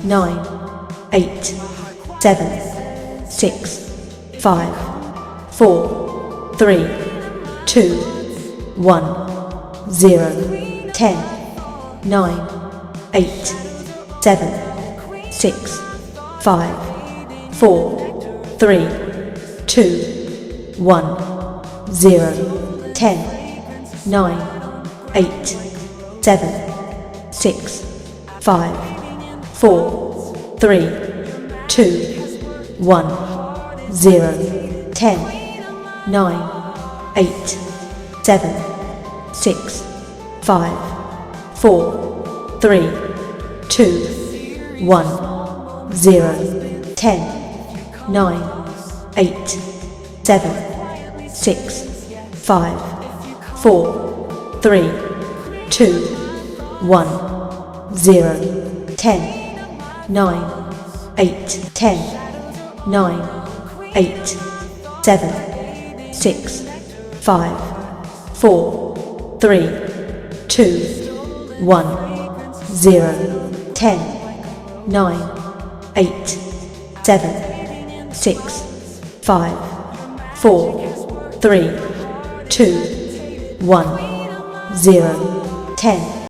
9, 8, 7, 6, 5, 4, 3, 2, 1, 0, 10, 9, 8, 7, 6, 5, 4, 3, 2, 1, 0, 10, 9, 8, 7, 6, 5, 4, 3, 2, 1, 0, 10, 9, 8, 7, 6, 5, 4, 3, 2, 1, 0, 10, 9, 8, 7, 6, 5, 4, 3, 2, 1, 0, 10, 9, 8, 10, 9, 8, 7, 6, 5, 4, 3, 2, 1, 0, 10, 9, 8, 7, 6, 5, 4, 3, 2, 1, 0, 10.